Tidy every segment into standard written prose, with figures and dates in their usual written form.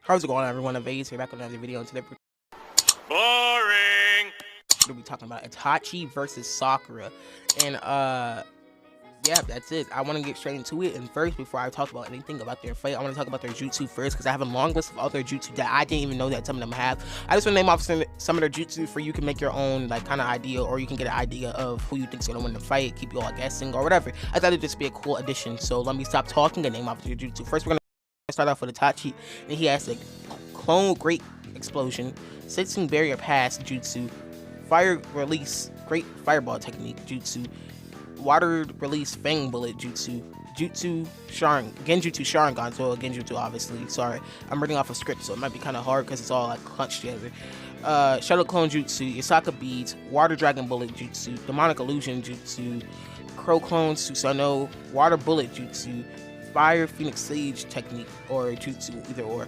How's it going, everyone? Avaze here, back with another video, and today we'll be talking about Itachi versus Sakura. And yeah, that's it. I want to get straight into it. And first, before I talk about anything about their fight, I want to talk about their jutsu first, because I have a long list of other jutsu that I didn't even know that some of them have. I just want to name off some of their jutsu for you can make your own like kind of idea, or you can get an idea of who you think's gonna win the fight, keep you all guessing or whatever. I thought it'd just be a cool addition. So let me stop talking and name off their jutsu. First, we're gonna start off with Itachi, and he has a clone great explosion, sensing barrier pass jutsu, fire release great fireball technique jutsu, water release fang bullet jutsu, genjutsu sharingan, so genjutsu obviously. Sorry, I'm reading off a script, so it might be kind of hard because it's all like clutched together. Shuttle clone jutsu, Yasaka beads, water dragon bullet jutsu, demonic illusion jutsu, crow clone Susanoo, water bullet jutsu, fire phoenix sage technique or jutsu, either or,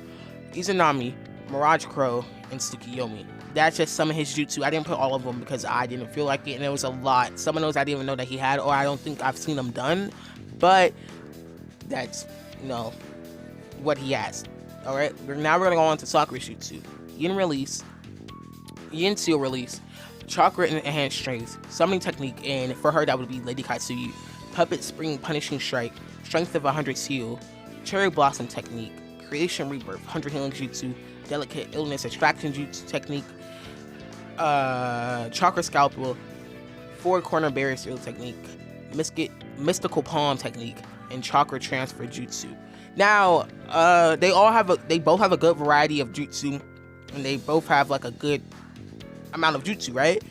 Izanami, mirage crow, and Tsukiyomi. That's just some of his jutsu. I didn't put all of them because I didn't feel like it, and there was a lot. Some of those I didn't even know that he had, or I don't think I've seen them done, but that's, you know, what he has. Alright, now we're gonna go on to Sakura's jutsu. Yin seal release, chakra and enhanced strength, summoning technique, and for her that would be Lady Katsuyu, puppet spring punishing strike, strength of 100 seal, cherry blossom technique, creation rebirth, 100 healing jutsu, delicate illness extraction jutsu technique, chakra scalpel, four corner barrier seal technique, mystical palm technique, and chakra transfer jutsu. Now, they both have a good variety of jutsu, and they both have like a good amount of jutsu, right?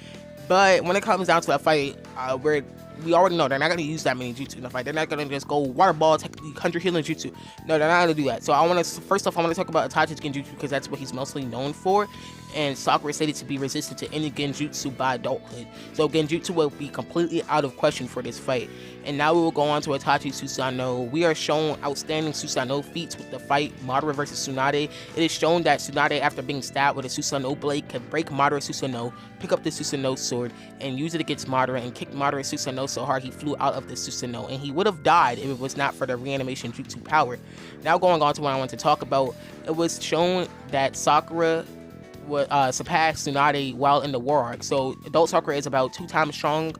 But when it comes down to a fight, where we already know they're not going to use that many jutsu in the fight. They're not going to just go water ball technique, 100 healing jutsu. No, they're not going to do that. So first off, I want to talk about Itachi's genjutsu, because that's what he's mostly known for. And Sakura is stated to be resistant to any genjutsu by adulthood. So genjutsu will be completely out of question for this fight. And now we will go on to Itachi Susanoo. We are shown outstanding Susanoo feats with the fight Madara versus Tsunade. It is shown that Tsunade, after being stabbed with a Susanoo blade, can break Madara Susanoo, pick up the Susanoo sword, and use it against Madara, and kick Madara Susanoo so hard he flew out of the Susanoo, and he would have died if it was not for the reanimation jutsu power. Now going on to what I want to talk about, it was shown that Sakura would surpass Tsunade while in the war arc. So adult Sakura is about 2 times as strong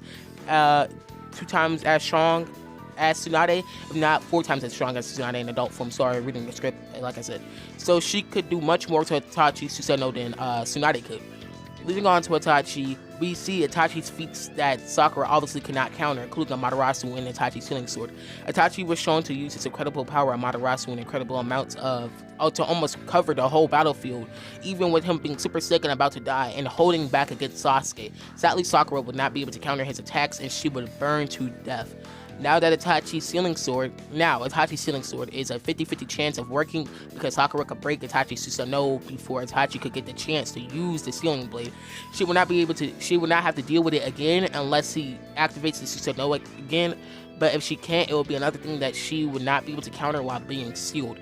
as Tsunade, if not 4 times as strong as Tsunade in adult form. Sorry, reading the script, like I said. So she could do much more to Itachi Susanoo than Tsunade could. Leading on to Itachi, we see Itachi's feats that Sakura obviously cannot counter, including Amaterasu and Itachi's healing sword. Itachi was shown to use his incredible power Amaterasu in incredible amounts to almost cover the whole battlefield, even with him being super sick and about to die and holding back against Sasuke. Sadly, Sakura would not be able to counter his attacks, and she would burn to death. Now Itachi's sealing sword is a 50-50 chance of working, because Sakura could break Itachi Susanoo before Itachi could get the chance to use the sealing blade. She would not have to deal with it again unless he activates the Susanoo again, but if she can't, it will be another thing that she would not be able to counter while being sealed.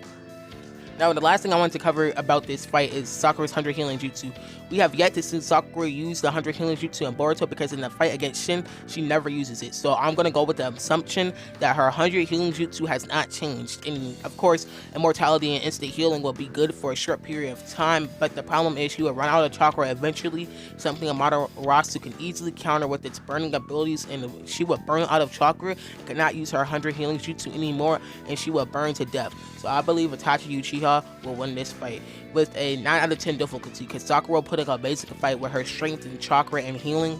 Now, the last thing I wanted to cover about this fight is Sakura's 100 healing jutsu. We have yet to see Sakura use the 100 healing jutsu in Boruto, because in the fight against Shin, she never uses it. So I'm going to go with the assumption that her 100 healing jutsu has not changed. And of course, immortality and instant healing will be good for a short period of time, but the problem is she will run out of chakra eventually, something Amaterasu can easily counter with its burning abilities, and she would burn out of chakra and cannot use her 100 healing jutsu anymore, and she will burn to death. So I believe Itachi Uchiha will win this fight with a 9 out of 10 difficulty, because Sakura put up a basic fight with her strength and chakra and healing.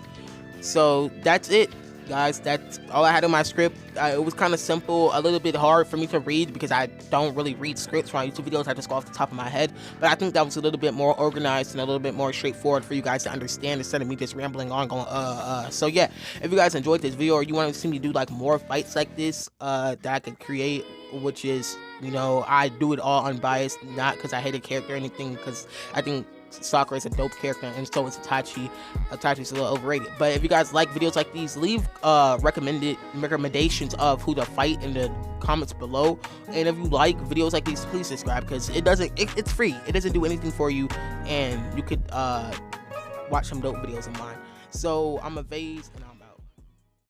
So that's it, guys. That's all I had in my script. It was kind of simple, a little bit hard for me to read because I don't really read scripts from YouTube videos. I just go off the top of my head, but I think that was a little bit more organized and a little bit more straightforward for you guys to understand, instead of me just rambling on going so yeah, if you guys enjoyed this video, or you want to see me do like more fights like this that I could create, which is, you know, I do it all unbiased, not because I hate a character or anything, because I think Sakura is a dope character, and so is Itachi. Itachi's a little overrated. But if you guys like videos like these, leave recommendations of who to fight in the comments below. And if you like videos like these, please subscribe, because it's free. It doesn't do anything for you, and you could watch some dope videos of mine. So I'm Avaze, and